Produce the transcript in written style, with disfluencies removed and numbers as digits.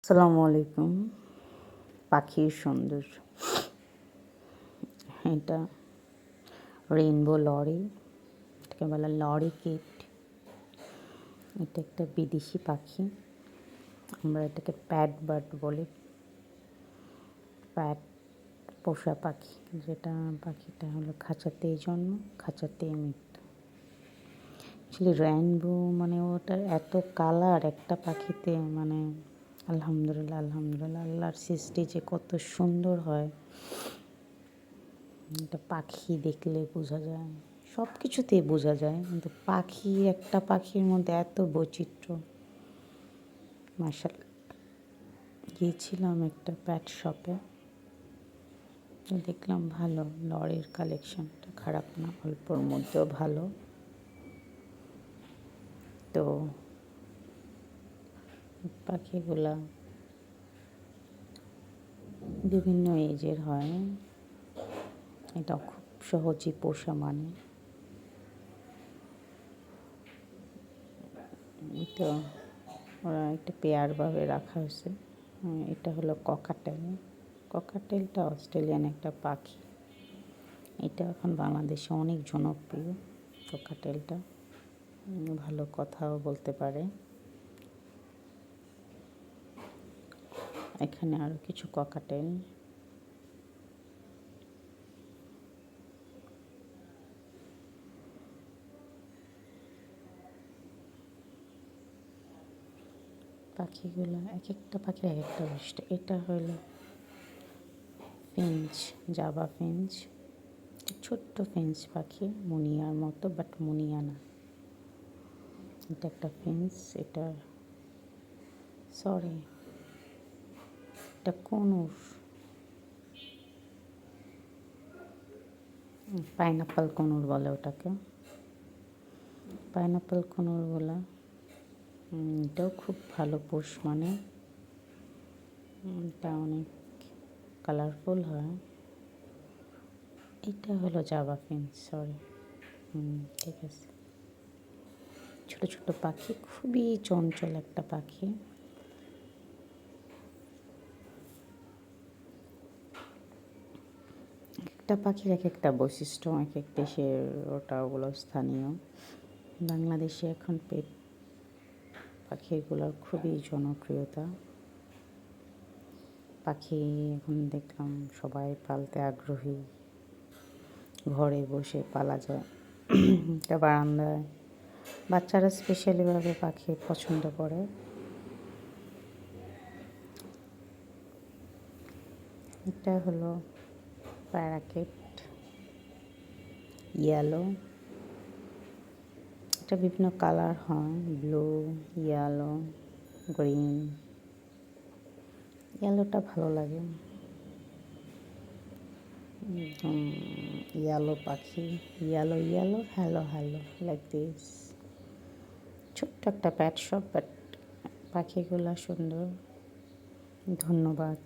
আসসালামু আলাইকুম। পাখির সৌন্দর্য, এটা রেইনবো লরি, এটাকে বলে লরি কিট। এটা একটা বিদেশি পাখি, আমরা এটাকে প্যাড বার্ড বলি। প্যাড পোষা পাখি, যেটা পাখিটা হলো খাঁচাতেই জন্ম, খাঁচাতেই মৃত্যু। অ্যাকচুয়ালি রেইনবো মানে ওটার এত কালার একটা পাখিতে, মানে আলহামদুলিল্লাহ আলহামদুলিল্লাহ, আল্লাহর সৃষ্টি যে কত সুন্দর হয় এটা পাখি দেখলে বোঝা যায়, সব কিছুতেই বোঝা যায়, কিন্তু পাখি, একটা পাখির মধ্যে এত বৈচিত্র্য। মাশাআল্লাহ। গিয়েছিলাম একটা প্যাট শপে, দেখলাম ভালো, লরির কালেকশনটা খারাপ না, অল্পর মধ্যেও ভালো। তো পাখিগুলা বিভিন্ন এজের হয়, এটা খুব সহজেই পোষা, মানে তো ওরা একটা পেয়ারভাবে রাখা হয়েছে। এটা হলো ককাটেল। ককাটেলটা অস্ট্রেলিয়ান একটা পাখি, এটা এখন বাংলাদেশে অনেক জনপ্রিয়। ককাটেলটা ভালো কথাও বলতে পারে। এখানে আরও কিছু ককাটেল। পাখিগুলো এক একটা পাখির এক একটা বৈশিষ্ট্য। এটা হলো ফিঞ্চ, জাভা ফিঞ্চ, ছোট্ট ফিঞ্চ পাখি, মুনিয়ার মতো, বাট মুনিয়া না। এটা একটা ফিঞ্চ, এটা সরি এটা কনুর, পাইনাপেল কনুর বলে ওটাকে, পাইনাপেল কনুর বলে। এটাও খুব ভালো পোষ, মানে এটা অনেক কালারফুল হয়। এটা হলো জাভা ফিঞ্চ, সরি। ঠিক আছে। ছোট ছোট পাখি, খুবই চঞ্চল একটা পাখি। একটা পাখির এক একটা বৈশিষ্ট্য, এক এক দেশের, ওগুলো স্থানীয়। বাংলাদেশে এখন পেট পাখিগুলোর খুবই জনপ্রিয়তা। পাখি এখন দেখলাম সবাই পালতে আগ্রহী, ঘরে বসে পালা যায়। এটা বারান্দায় বাচ্চারা স্পেশালিভাবে পাখি পছন্দ করে। এটা হলো প্যারাকেট, ইয়েলো। এটা বিভিন্ন কালার হয়, ব্লু, ইয়েলো, গ্রিন। ইয়েলোটা ভালো লাগে, ইয়েলো পাখি, yellow yellow, hello hello, like this. ছোট্ট একটা প্যাট শপ, বাট পাখিগুলো সুন্দর। ধন্যবাদ।